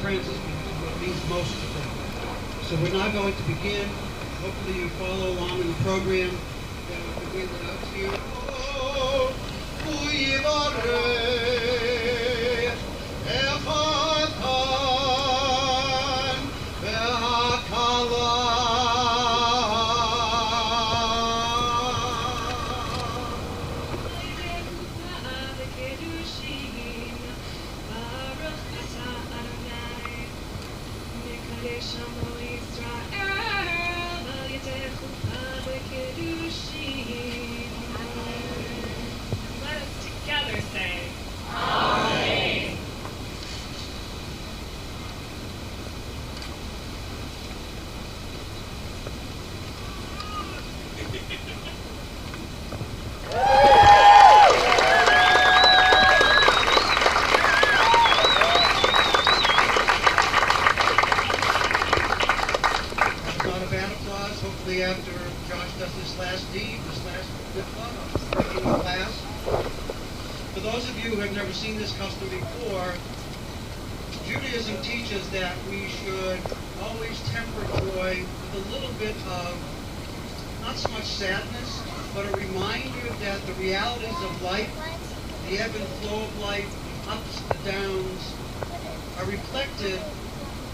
friends is what means most to them. So we're now going to begin. Hopefully you follow along in the program that will begin without fear. Oh, Let us together say, not a bad applause. Hopefully after Josh does this last deed, this last breaking the glass. For those of you who have never seen this custom before, Judaism teaches that we should always temper joy with a little bit of, not so much sadness, but a reminder that the realities of life, the ebb and flow of life, the ups and downs, are reflected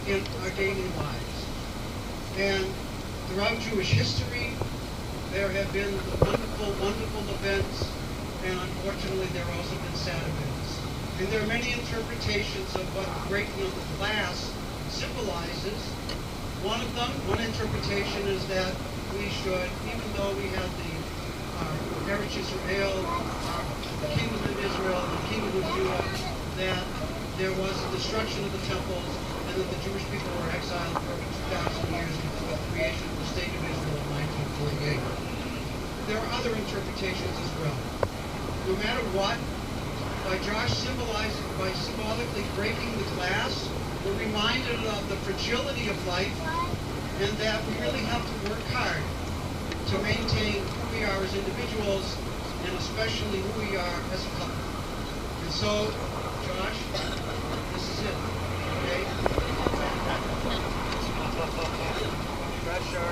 in our daily lives. And throughout Jewish history, there have been wonderful, wonderful events, and unfortunately there have also been sad events. And there are many interpretations of what the breaking of the glass symbolizes. One interpretation is that we should, even though we have the Eretz Israel, the kingdom of Israel, the kingdom of Judah, that there was a destruction of the temples, and that the Jewish people were exiled for over 2,000 years before the creation of the state of Israel in 1948. There are other interpretations as well. No matter what, by Josh symbolically breaking the glass, we're reminded of the fragility of life, and that we really have to work hard to maintain who we are as individuals, and especially who we are as a couple. And so, Josh, this is it, okay? Pressure.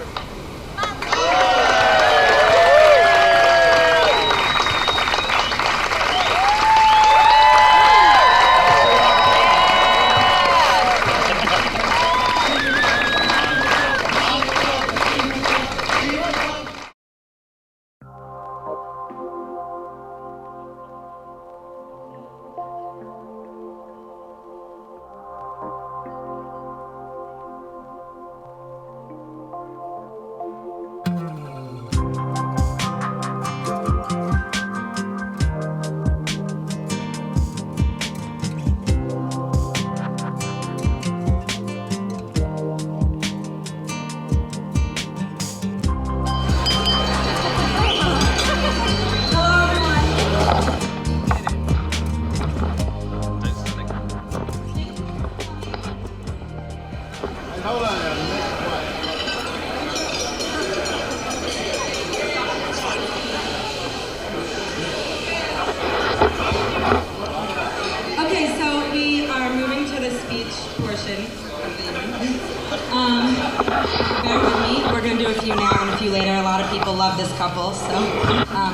Bear with me. We're going to do a few now and a few later. A lot of people love this couple, so.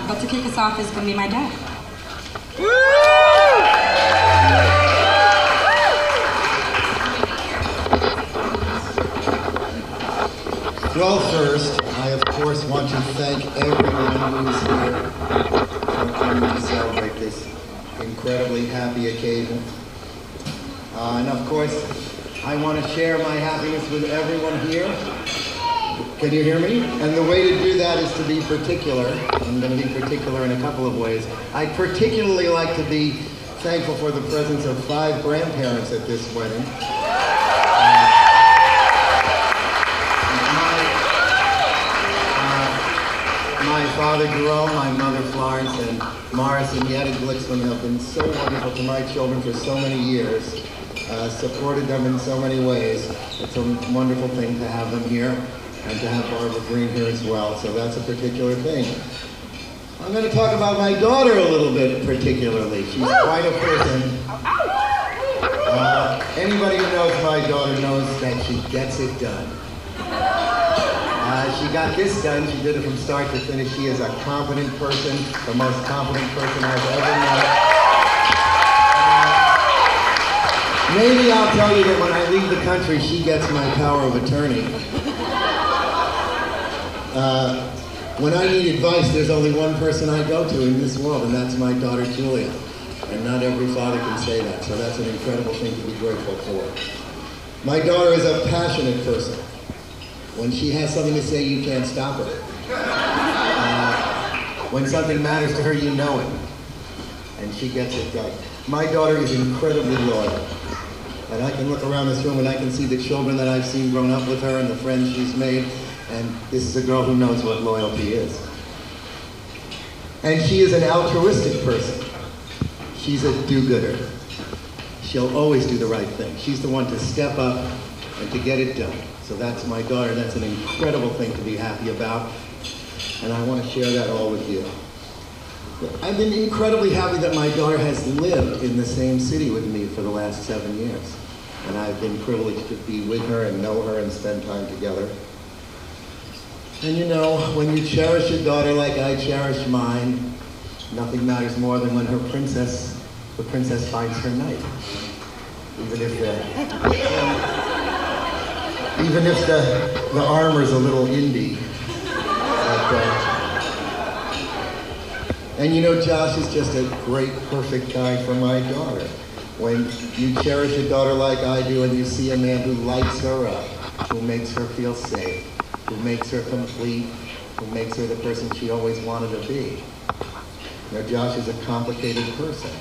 But to kick us off is going to be my dad. Well, first, I of course want to thank everyone who is here for coming to celebrate this incredibly happy occasion. And of course, I want to share my happiness with everyone here. Can you hear me? And the way to do that is to be particular. I'm going to be particular in a couple of ways. I particularly like to be thankful for the presence of 5 grandparents at this wedding. My father Jerome, my mother Florence, and Morris and Yetta Glicksman have been so wonderful to my children for so many years. Supported them in so many ways. It's a wonderful thing to have them here and to have Barbara Green here as well. So that's a particular thing. I'm going to talk about my daughter a little bit particularly. She's quite a person. Anybody who knows my daughter knows that she gets it done. She got this done. She did it from start to finish. She is a competent person, the most competent person I've ever met. Maybe I'll tell you that when I leave the country, she gets my power of attorney. When I need advice, there's only one person I go to in this world, and that's my daughter, Julia. And not every father can say that, so that's an incredible thing to be grateful for. My daughter is a passionate person. When she has something to say, you can't stop her. When something matters to her, you know it. And she gets it done. My daughter is incredibly loyal. And I can look around this room and I can see the children that I've seen grown up with her and the friends she's made. And this is a girl who knows what loyalty is. And she is an altruistic person. She's a do-gooder. She'll always do the right thing. She's the one to step up and to get it done. So that's my daughter. That's an incredible thing to be happy about. And I want to share that all with you. I've been incredibly happy that my daughter has lived in the same city with me for the last 7 years. And I've been privileged to be with her and know her and spend time together. And you know, when you cherish your daughter like I cherish mine, nothing matters more than when the princess finds her knight. Even if the armor's a little indie. And you know, Josh is just a great, perfect guy for my daughter. When you cherish a daughter like I do and you see a man who lights her up, who makes her feel safe, who makes her complete, who makes her the person she always wanted to be. You know, Josh is a complicated person.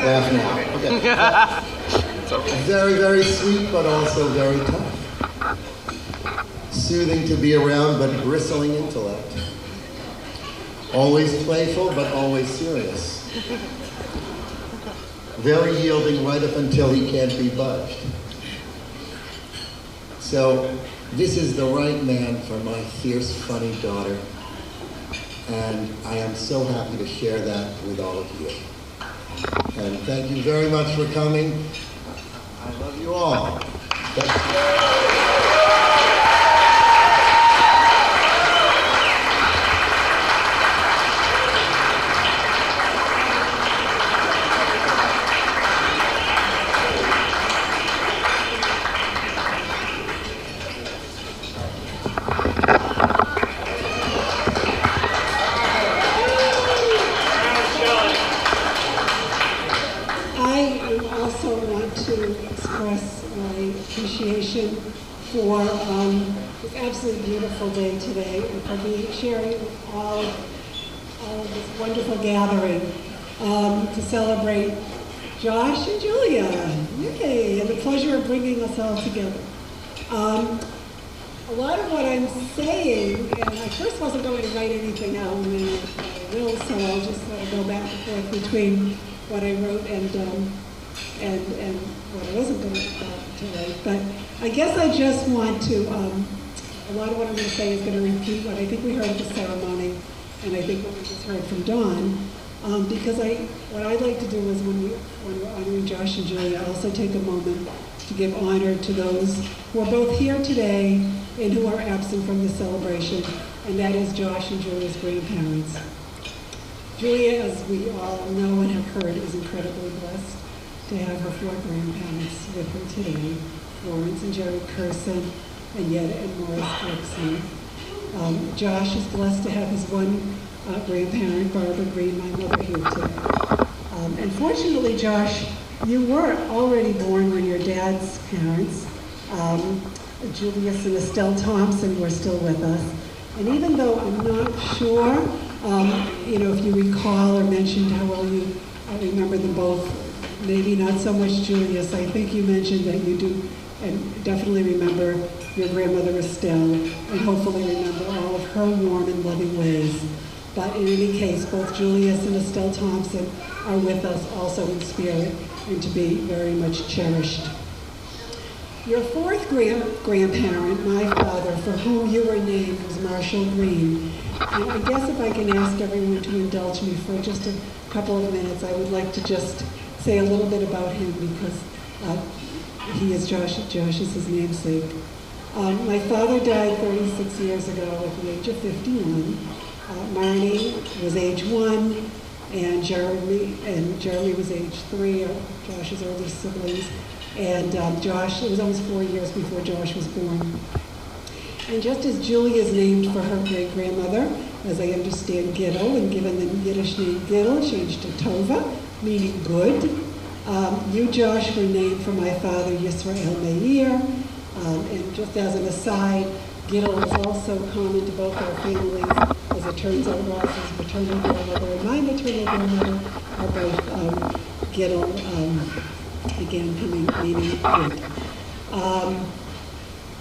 Laugh now. Okay. Very, very sweet, but also very tough. Soothing to be around, but bristling intellect. Always playful, but always serious. Very yielding right up until he can't be budged. So, this is the right man for my fierce, funny daughter. And I am so happy to share that with all of you. And thank you very much for coming. I love you all. For this absolutely beautiful day today and for sharing all of this wonderful gathering to celebrate Josh and Julia. Yay! And the pleasure of bringing us all together. A lot of what I'm saying, and I first wasn't going to write anything out, and then I will, so I'll just sort of go back and forth between what I wrote and what I wasn't going to write. But I guess I just want to, a lot of what I'm going to say is going to repeat what I think we heard at the ceremony, and I think what we just heard from Dawn, because what I'd like to do is when we're honoring Josh and Julia, also take a moment to give honor to those who are both here today and who are absent from the celebration, and that is Josh and Julia's grandparents. Julia, as we all know and have heard, is incredibly blessed to have her 4 grandparents with her today, Florence and Jerry Curson, and Yetta and Morris Dixon. Josh is blessed to have his one grandparent, Barbara Green, my mother, here today. And fortunately, Josh, you were already born when your dad's parents, Julius and Estelle Thompson, were still with us. And even though I'm not sure, if you recall or mentioned how well you remember them both, maybe not so much Julius, I think you mentioned that you do and definitely remember your grandmother Estelle, and hopefully remember all of her warm and loving ways. But in any case, both Julius and Estelle Thompson are with us also in spirit and to be very much cherished. Your 4th grandparent, my father, for whom you were named, was Marshall Green. And I guess if I can ask everyone to indulge me for just a couple of minutes, I would like to just say a little bit about him because he is Josh is his namesake. My father died 36 years ago at the age of 51. Marnie was age 1, and Jeremy was age 3, Josh's oldest siblings. And Josh, it was almost 4 years before Josh was born. And just as Julie is named for her great-grandmother, as I understand, Gittel, and given the Yiddish name Gittel, changed to Tova, meaning good. You, Josh, were named for my father, Yisrael Meir. And just as an aside, Gittel is also common to both our families. As it turns out, Ross's maternal grandmother and my maternal grandmother are both Gittel, again, meaning good.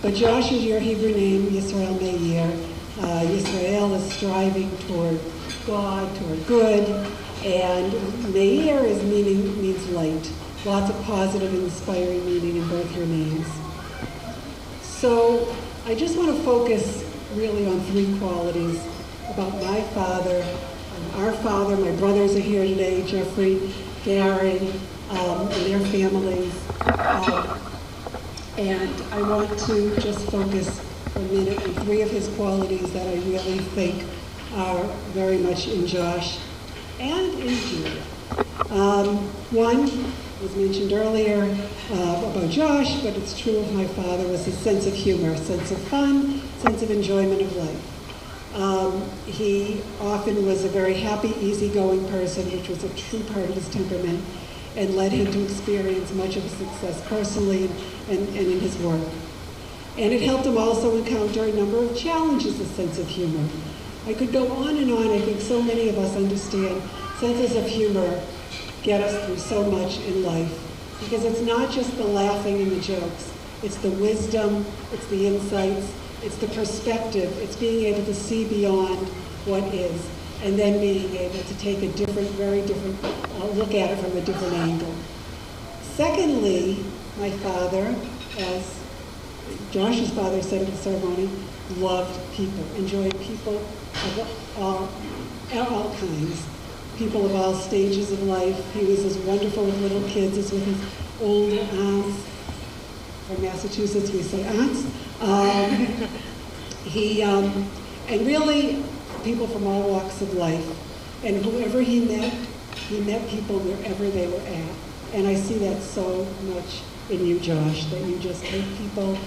But Josh is your Hebrew name, Yisrael Meir. Yisrael is striving toward God, toward good, and Meir means light. Lots of positive, inspiring meaning in both your names. So I just want to focus really on 3 qualities about my father, our father. My brothers are here today, Jeffrey, Gary, and their families. And I want to just focus for a minute on 3 of his qualities that I really think are very much in Josh and in Julia. One was mentioned earlier about Josh, but it's true of my father, was his sense of humor, sense of fun, sense of enjoyment of life. He often was a very happy, easygoing person, which was a true part of his temperament, and led him to experience much of his success personally and in his work. And it helped him also encounter a number of challenges, a sense of humor. I could go on and on. I think so many of us understand senses of humor get us through so much in life, because it's not just the laughing and the jokes. It's the wisdom, it's the insights, it's the perspective, it's being able to see beyond what is, and then being able to take a different, very different look at it from a different angle. Secondly, my father, as Josh's father said at the ceremony, loved people, enjoyed people of all kinds, people of all stages of life. He was as wonderful with little kids as with his old aunts. From Massachusetts, we say aunts. And really people from all walks of life. And whoever he met people wherever they were at. And I see that so much in you, Josh, that you just take people.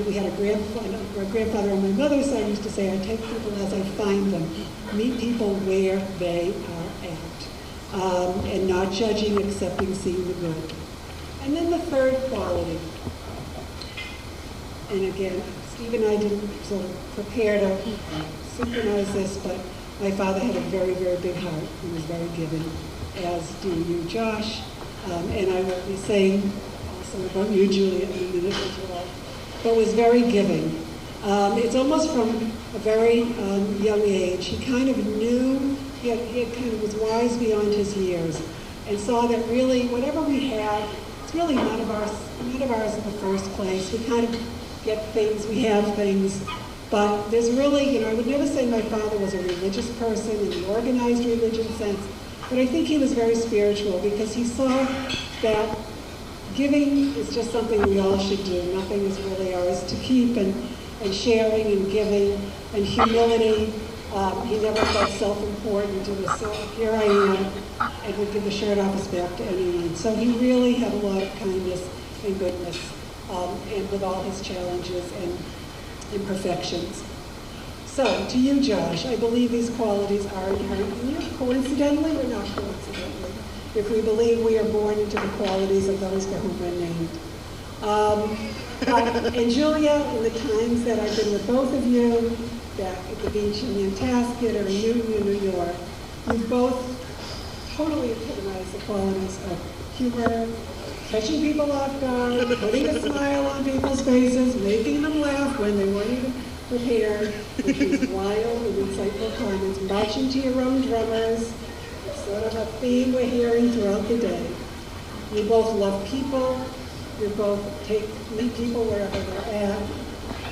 We had a grandfather on my mother's side used to say, I take people as I find them. Meet people where they are at. And not judging, accepting, seeing the good. And then the third quality. And again, Steve and I didn't sort of prepare to synchronize this, but my father had a very, very big heart. He was very giving, as do you, Josh. And I will be saying also about you, Julia, in a minute as well. But was very giving. It's almost from a very young age. He kind of knew, he kind of was wise beyond his years, and saw that really whatever we have, it's really none of ours in the first place. We kind of get things, we have things, but there's really, I would never say my father was a religious person in the organized religion sense, but I think he was very spiritual because he saw that giving is just something we all should do. Nothing is really ours to keep, and sharing and giving and humility. He never felt self-important. It was so, here I am, and would give the shirt off his back to anyone. So he really had a lot of kindness and goodness, and with all his challenges and imperfections. So, to you, Josh, I believe these qualities are inherent in you, coincidentally or not coincidentally, if we believe we are born into the qualities of those for whom we're named. And Julia, in the times that I've been with both of you, back at the beach in Nantasket or in Union, New York, you've both totally epitomized the qualities of humor, catching people off guard, putting a smile on people's faces, making them laugh when they weren't even prepared, with these wild and insightful comments, marching to your own drummers. It's sort of a theme we're hearing throughout the day. You both love people. You both meet people wherever they're at.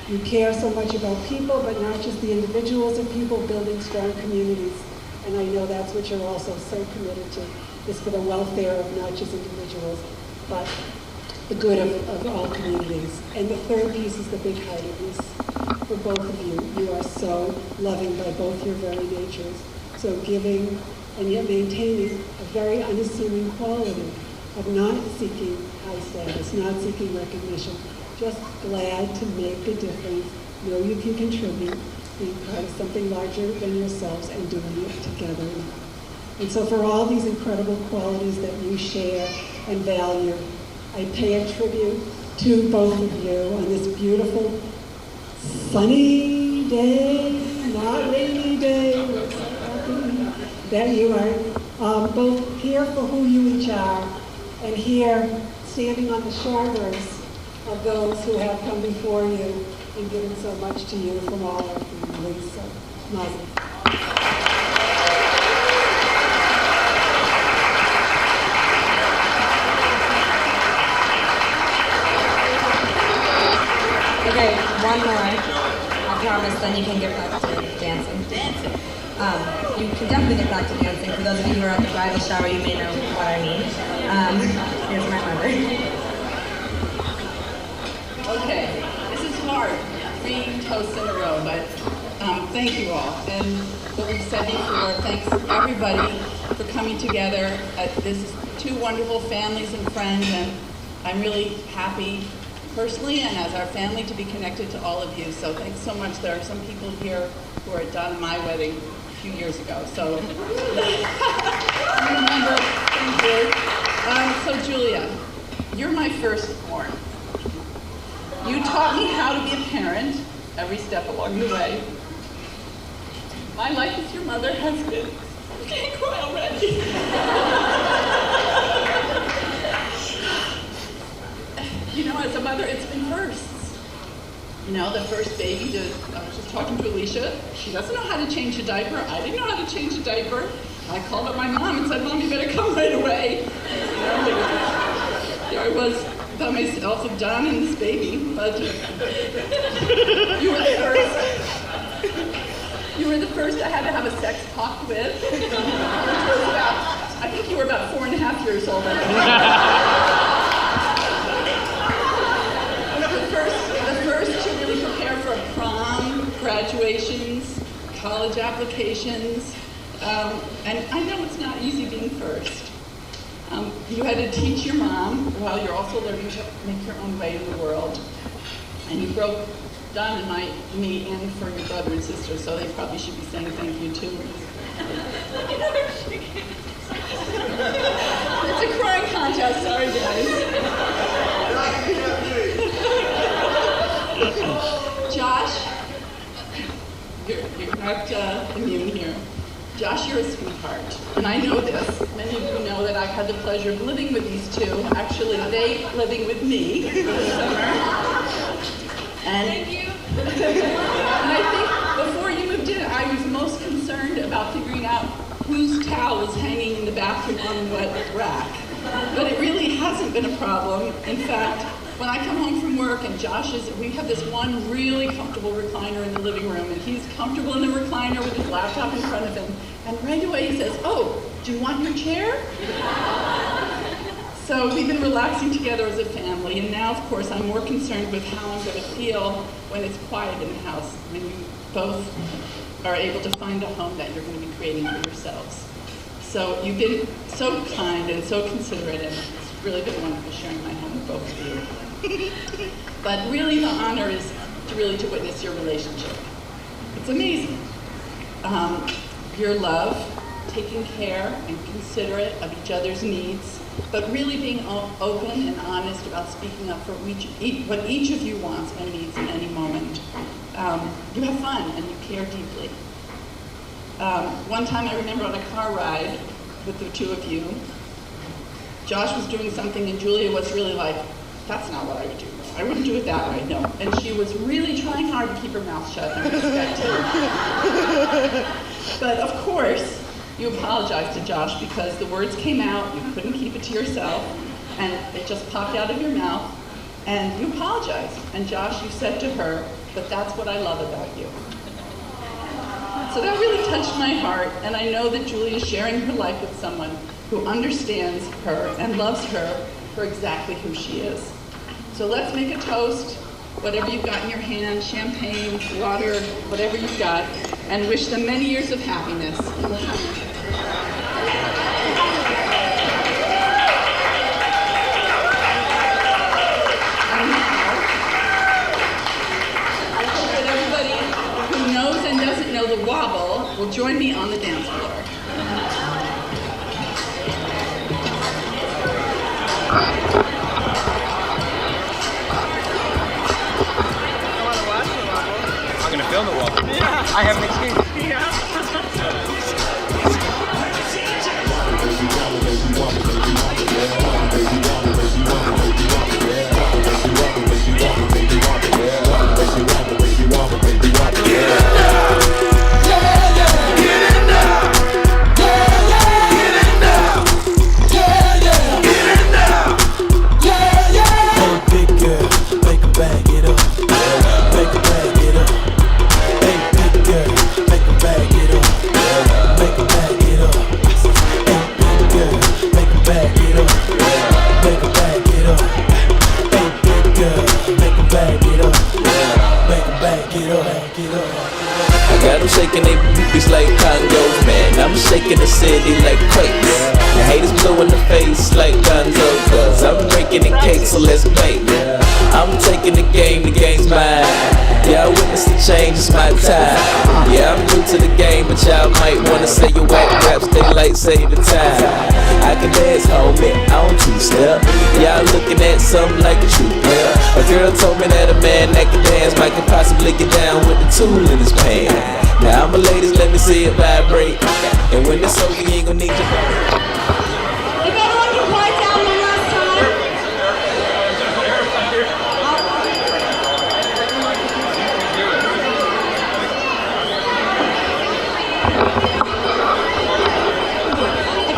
You care so much about people, but not just the individuals of people, building strong communities And I know that's what you're also so committed to, is for the welfare of not just individuals, but the good of all communities. And the third piece is the big-heartedness for both of you. You are so loving by both your very natures. So giving and yet maintaining a very unassuming quality of not seeking high status, not seeking recognition, just glad to make a difference, know you can contribute, being part of something larger than yourselves and doing it together. And so for all these incredible qualities that you share and value, I pay a tribute to both of you on this beautiful sunny day, not rainy day, we're so happy that you are both here for who you each are, and here standing on the shoulders of those who have come before you and given so much to you from all our families. So, mazel. Okay, one more. I promise, then you can get back to dancing. You can definitely get back to dancing. For those of you who are at the bridal shower, you may know what I mean. Here's my mother. Okay, this is hard. 3 toasts in a row, but thank you all. And what we've said before, thanks everybody for coming together. This is 2 wonderful families and friends, and I'm really happy personally and as our family to be connected to all of you. So thanks so much. There are some people here who were at Don and my wedding a few years ago. So I remember. Thank you. So Julia, you're my firstborn. You taught me how to be a parent every step along the way. My life as your mother has been, I can't cry already. You know, as a mother, it's been firsts. You know, the first baby, I was just talking to Alicia, she doesn't know how to change a diaper. I didn't know how to change a diaper. I called up my mom and said, Mom, you better come right away. You know, there I was by myself with Don and this baby, but you were the first. You were the first I had to have a sex talk with. Which was about, I think you were about 4.5 years old. The first to really prepare for prom, graduations, college applications, and I know it's not easy being first. You had to teach your mom while you're also learning to make your own way in the world. And you broke Don and me in for your brother and sister, so they probably should be saying thank you too. It's a crying contest, sorry guys. Josh, you're not immune here. Josh, you're a sweetheart, and I know this. Many of you know that I've had the pleasure of living with these 2. Actually, they living with me this summer. And, Thank you. and I think before you moved in, I was most concerned about figuring out whose towel was hanging in the bathroom on the wet rack. But it really hasn't been a problem. In fact, when I come home from work and we have this one really comfortable recliner in the living room, and he's comfortable in the recliner with his laptop in front of him, and right away he says, oh, do you want your chair? So we've been relaxing together as a family, and now, of course, I'm more concerned with how I'm going to feel when it's quiet in the house, when you both are able to find a home that you're going to be creating for yourselves. So you've been so kind and so considerate, and it's really been wonderful sharing my home with both of you. But really the honor is to witness your relationship. It's amazing. Your love, taking care and considerate of each other's needs, but really being open and honest about speaking up for what each of you wants and needs in any moment. You have fun and you care deeply. One time I remember on a car ride with the 2 of you, Josh was doing something and Julia was really like, that's not what I would do. I wouldn't do it that way, no. And she was really trying hard to keep her mouth shut and respect him. But of course, you apologized to Josh because the words came out, you couldn't keep it to yourself, and it just popped out of your mouth, and you apologized. And Josh, you said to her, but that's what I love about you. So that really touched my heart, and I know that Julia is sharing her life with someone who understands her and loves her for exactly who she is. So let's make a toast, whatever you've got in your hand, champagne, water, whatever you've got, and wish them many years of happiness. The wobble will join me on the dance floor. I'm gonna film the wobble. Yeah. I have an excuse. Yeah. Shaking they boobies like congos, man. I'm shaking the city like quakes. The haters blue in the face like Gonzo, cause I'm breaking the cake, so let's bake. I'm taking the game's mine. Yeah, I witnessed the change, it's my time. Yeah, I'm new to the game, but y'all might wanna say your whack raps, they like save the time. I can dance, homie, I don't two-step. Y'all looking at something like a true player. A girl told me that a man that can dance might could possibly get down with the tool in his pants. Now I'm a ladies, let me see it vibrate. And when it's over, you ain't gonna need to. If everyone can quiet down one last time.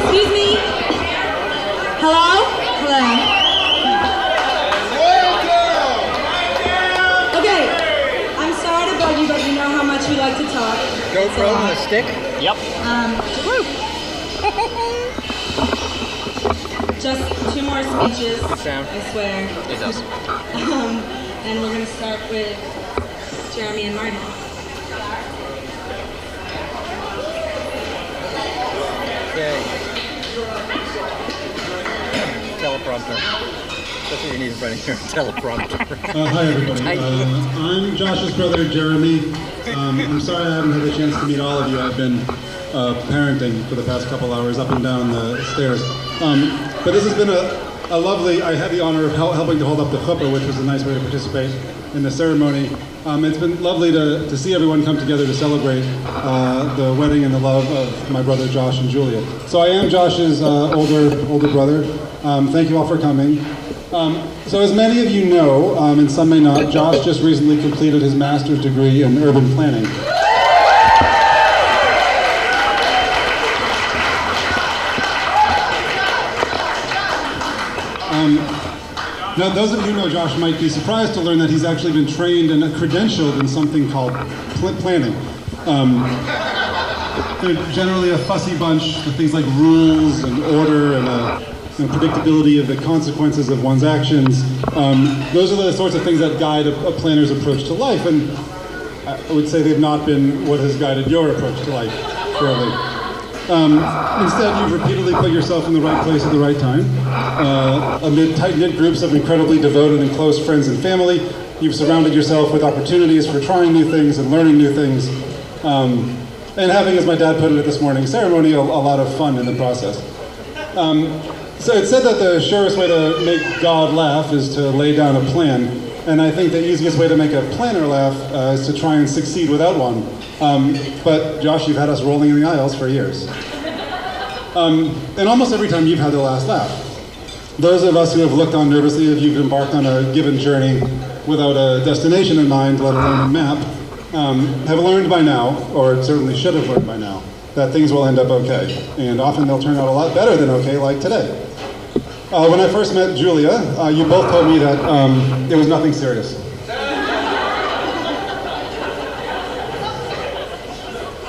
Excuse me. Hello? Hello. But you know how much we like to talk. GoPro on a stick? Yep. Just 2 more speeches. Good sound. I swear. It does. And we're going to start with Jeremy and Marty. Okay. Teleprompter. That's what you need in front of your teleprompter. Hi everybody. I'm Josh's brother Jeremy. I'm sorry I haven't had a chance to meet all of you. I've been parenting for the past couple hours up and down the stairs. But this has been a lovely, I had the honor of helping to hold up the chuppah, which was a nice way to participate in the ceremony. It's been lovely to see everyone come together to celebrate the wedding and the love of my brother Josh and Julia. So I am Josh's older brother. Thank you all for coming. So as many of you know, and some may not, Josh just recently completed his master's degree in urban planning. Now, those of you who know Josh might be surprised to learn that he's actually been trained and credentialed in something called planning. They're generally a fussy bunch with things like rules and order and predictability of the consequences of one's actions. Those are the sorts of things that guide a planner's approach to life, and I would say they've not been what has guided your approach to life, surely. Instead, you've repeatedly put yourself in the right place at the right time. Amid tight-knit groups of incredibly devoted and close friends and family, you've surrounded yourself with opportunities for trying new things and learning new things, and having, as my dad put it this morning, ceremonial, a lot of fun in the process. So it's said that the surest way to make God laugh is to lay down a plan, and I think the easiest way to make a planner laugh is to try and succeed without one. But Josh, you've had us rolling in the aisles for years. And almost every time you've had the last laugh. Those of us who have looked on nervously if you've embarked on a given journey without a destination in mind, let alone a map, have learned by now, or certainly should have learned by now, that things will end up okay. And often they'll turn out a lot better than okay, like today. When I first met Julia, you both told me that it was nothing serious.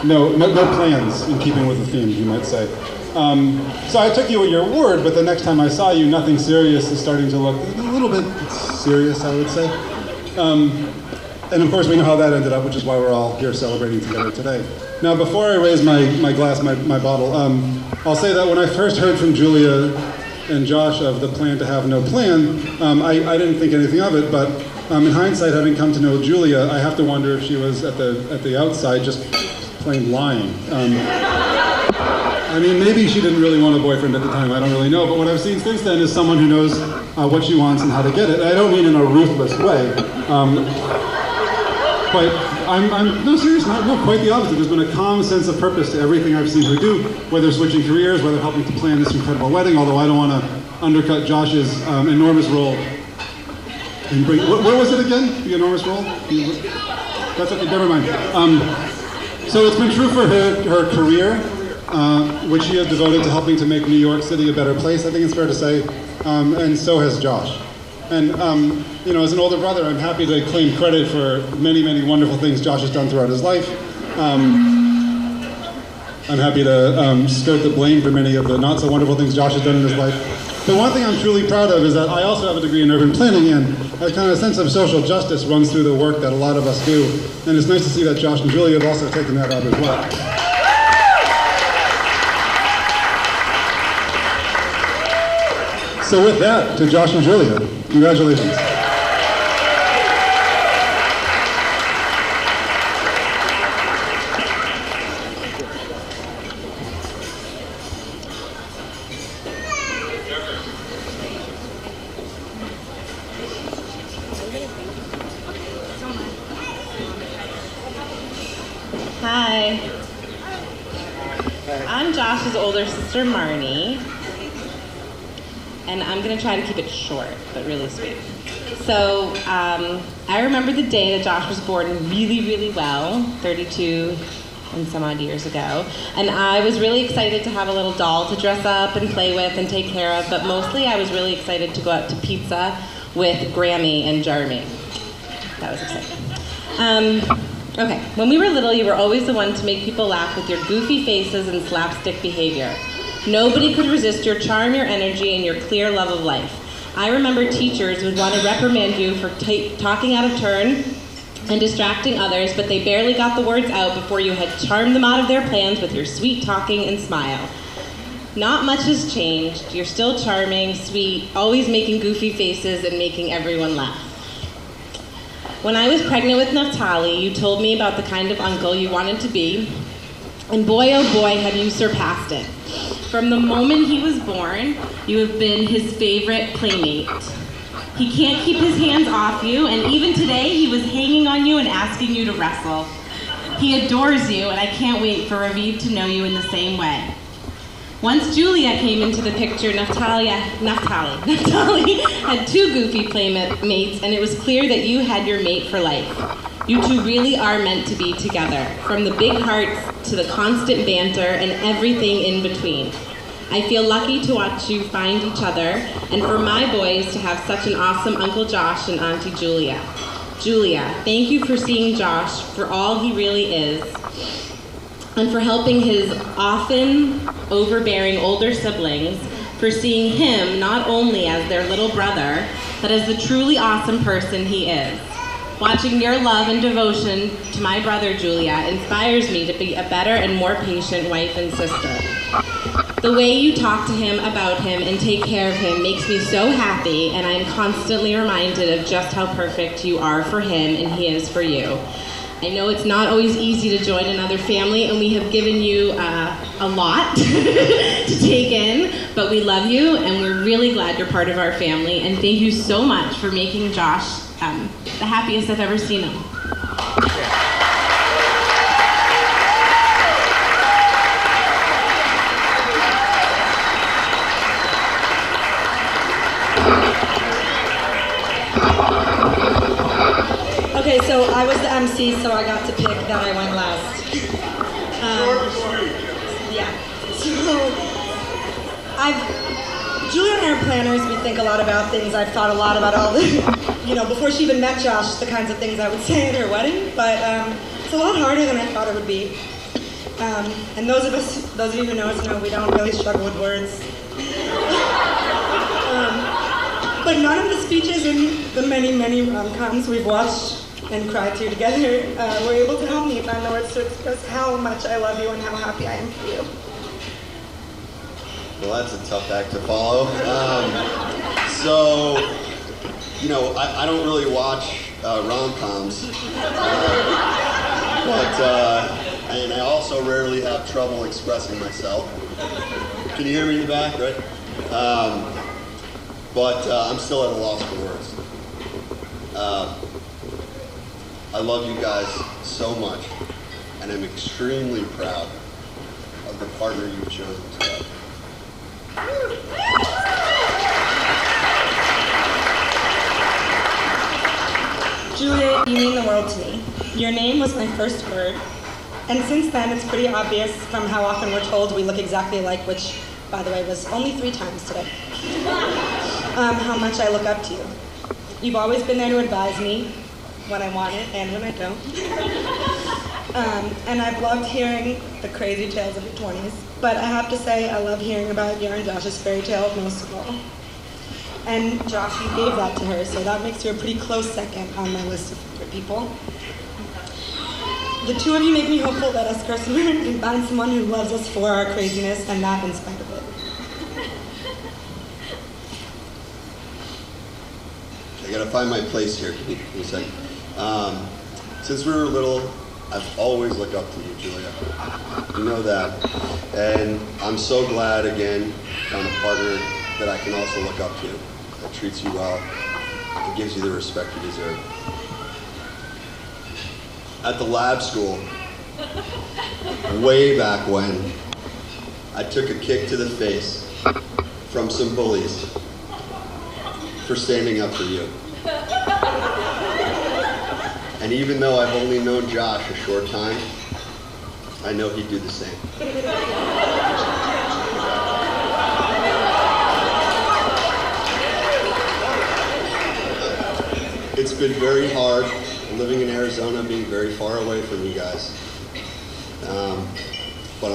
no plans in keeping with the theme, you might say. So I took you at your word, but the next time I saw you, nothing serious is starting to look a little bit serious, I would say. And of course, we know how that ended up, which is why we're all here celebrating together today. Now, before I raise my glass, my bottle, I'll say that when I first heard from Julia and Josh of the plan to have no plan, I didn't think anything of it, but in hindsight, having come to know Julia, I have to wonder if she was at the outside just plain lying. I mean, maybe she didn't really want a boyfriend at the time, I don't really know, but what I've seen since then is someone who knows what she wants and how to get it. And I don't mean in a ruthless way, but no, seriously, no, quite the opposite. There's been a calm sense of purpose to everything I've seen her do, whether switching careers, whether helping to plan this incredible wedding, although I don't want to undercut Josh's enormous role. What was it again, the enormous role? That's okay, never mind. So it's been true for her career, which she has devoted to helping to make New York City a better place, I think it's fair to say, and so has Josh. And, you know, as an older brother, I'm happy to claim credit for many, many wonderful things Josh has done throughout his life. I'm happy to skirt the blame for many of the not so wonderful things Josh has done in his life. But one thing I'm truly proud of is that I also have a degree in urban planning, and a kind of sense of social justice runs through the work that a lot of us do. And it's nice to see that Josh and Julia have also taken that up as well. So with that, to Josh and Julia, congratulations. Hi. I'm Josh's older sister, Marnie. And I'm going to try to keep it short, but really sweet. So I remember the day that Josh was born really, really well, 32 and some odd years ago. And I was really excited to have a little doll to dress up and play with and take care of, but mostly I was really excited to go out to pizza with Grammy and Jeremy. That was exciting. Okay, when we were little, you were always the one to make people laugh with your goofy faces and slapstick behavior. Nobody could resist your charm, your energy, and your clear love of life. I remember teachers would want to reprimand you for talking out of turn and distracting others, but they barely got the words out before you had charmed them out of their plans with your sweet talking and smile. Not much has changed. You're still charming, sweet, always making goofy faces and making everyone laugh. When I was pregnant with Naftali, you told me about the kind of uncle you wanted to be, and boy, oh boy, have you surpassed it. From the moment he was born, you have been his favorite playmate. He can't keep his hands off you, and even today, he was hanging on you and asking you to wrestle. He adores you, and I can't wait for Raviv to know you in the same way. Once Julia came into the picture, Naftali had two goofy playmates, and it was clear that you had your mate for life. You two really are meant to be together, from the big hearts to the constant banter and everything in between. I feel lucky to watch you find each other, and for my boys to have such an awesome Uncle Josh and Auntie Julia. Julia, thank you for seeing Josh for all he really is, and for helping his often overbearing older siblings, for seeing him not only as their little brother, but as the truly awesome person he is. Watching your love and devotion to my brother, Julia, inspires me to be a better and more patient wife and sister. The way you talk to him, about him, and take care of him makes me so happy, and I am constantly reminded of just how perfect you are for him and he is for you. I know it's not always easy to join another family, and we have given you a lot to take in, but we love you, and we're really glad you're part of our family, and thank you so much for making Josh the happiest I've ever seen him. Okay, so I was the MC, so I got to pick that I went last. Yeah. So Julia and I are planners. We think a lot about things. I've thought a lot about all the, before she even met Josh, the kinds of things I would say at her wedding. But it's a lot harder than I thought it would be. And those of you who know us know we don't really struggle with words. But none of the speeches in the many, many rom-coms we've watched and cried to together were able to help me find the words to express how much I love you and how happy I am for you. Well, that's a tough act to follow. So, you know, I don't really watch rom-coms, and I also rarely have trouble expressing myself. Can you hear me in the back, right? But I'm still at a loss for words. I love you guys so much, and I'm extremely proud of the partner you've chosen today. Julia, you mean the world to me. Your name was my first word, and since then it's pretty obvious from how often we're told we look exactly alike, which, by the way, was only 3 times today, how much I look up to you. You've always been there to advise me when I want it and when I don't. And I've loved hearing the crazy tales of your 20s, but I have to say I love hearing about your and Josh's fairy tale most of all. And Josh, you gave that to her, so that makes you a pretty close second on my list of favorite people. The 2 of you make me hopeful that us curse women can find someone who loves us for our craziness and not in spite of it. I gotta find my place here. Give me a second. Since we were little, I've always looked up to you, Julia. You know that. And I'm so glad, again, found a partner that I can also look up to, that treats you well, and gives you the respect you deserve. At the lab school, way back when, I took a kick to the face from some bullies for standing up for you. And even though I've only known Josh a short time, I know he'd do the same. It's been very hard living in Arizona, being very far away from you guys. But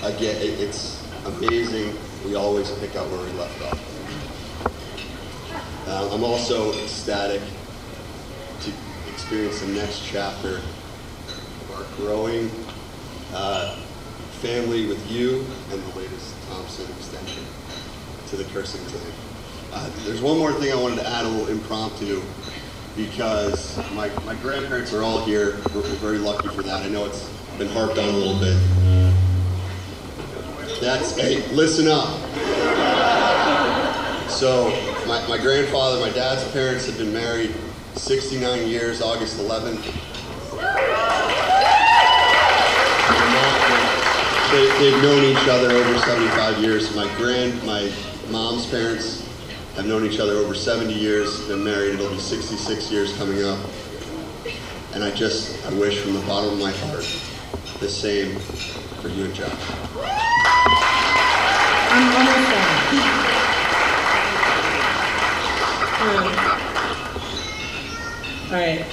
it's amazing. We always pick up where we left off. I'm also ecstatic to experience the next chapter of our growing family with you and the latest Thompson extension to the Cursing Clan. There's one more thing I wanted to add, a little impromptu, because my grandparents are all here. We're very lucky for that. I know it's been harped on a little bit. Hey, listen up. So, my grandfather, my dad's parents have been married 69 years, August 11th. They've known each other over 75 years. My mom's parents have known each other over 70 years, been married. It'll be 66 years coming up. And I wish from the bottom of my heart the same for you and Josh. I'm almost done. All right.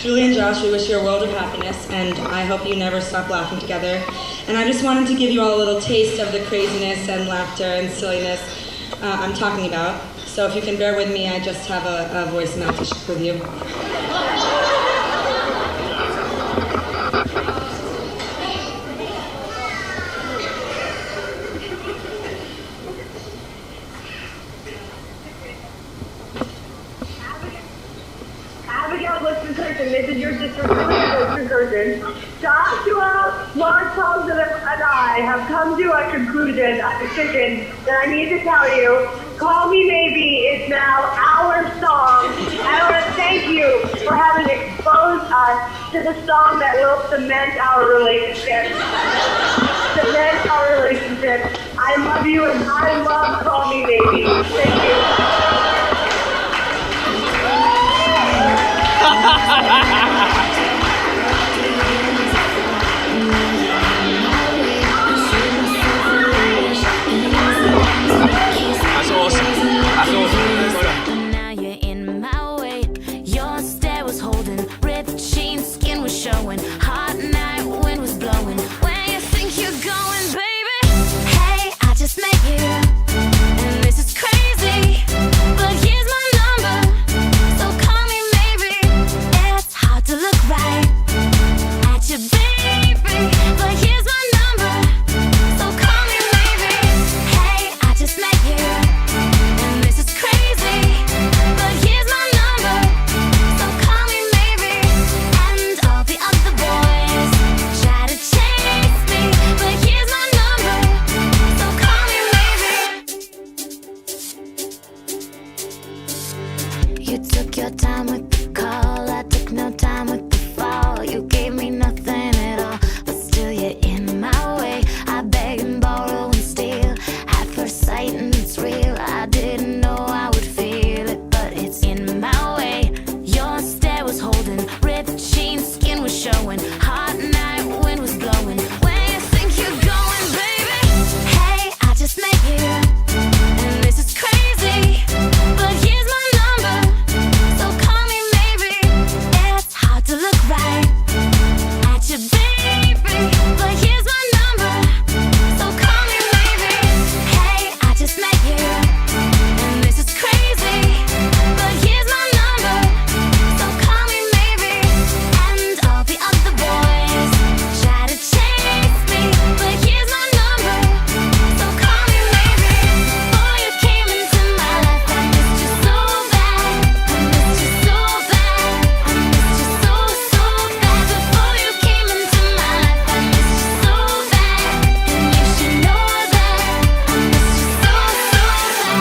Julie and Josh, we wish you a world of happiness, and I hope you never stop laughing together. And I just wanted to give you all a little taste of the craziness and laughter and silliness I'm talking about. So if you can bear with me, I just have a voicemail to share with you. This is your sister, Julia. Joshua, Mark Thompson, and I have come to a conclusion, a decision that I need to tell you. Call Me Maybe is now our song. I want to thank you for having exposed us to the song that will cement our relationship. Cement our relationship. I love you and I love Call Me Maybe. Thank you. That's awesome. That's awesome. Now you're in my way. Your stare was holding, ripped jeans, skin was showing. Hot night, wind was blowing. When took your time with the call. I took no time with the fall. You gave me nothing at all, but still you're in my way. I beg and borrow and steal at first sight, and it's real. I didn't know I would feel it, but it's in my way. Your stare was holding, ripped jeans, skin was showing. Hot night, wind was blowing. Where you think you're going, baby? Hey, I just met you, and this is crazy, but here's my number, so call me maybe. It's hard to look right at you, baby, but here's my number, so call me maybe. Hey, I just met you, and this is crazy, but here's my number, so call me maybe. And all the other boys try to chase me, but here's my number, so call me maybe. Before you came into my life, I missed you so bad. I missed you so bad. I missed you so, so bad. Before you came into my life, I missed you so bad. And you should know that I missed you so, so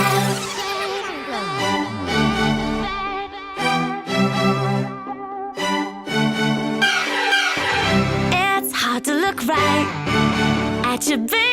bad. It's hard to look right at you, baby.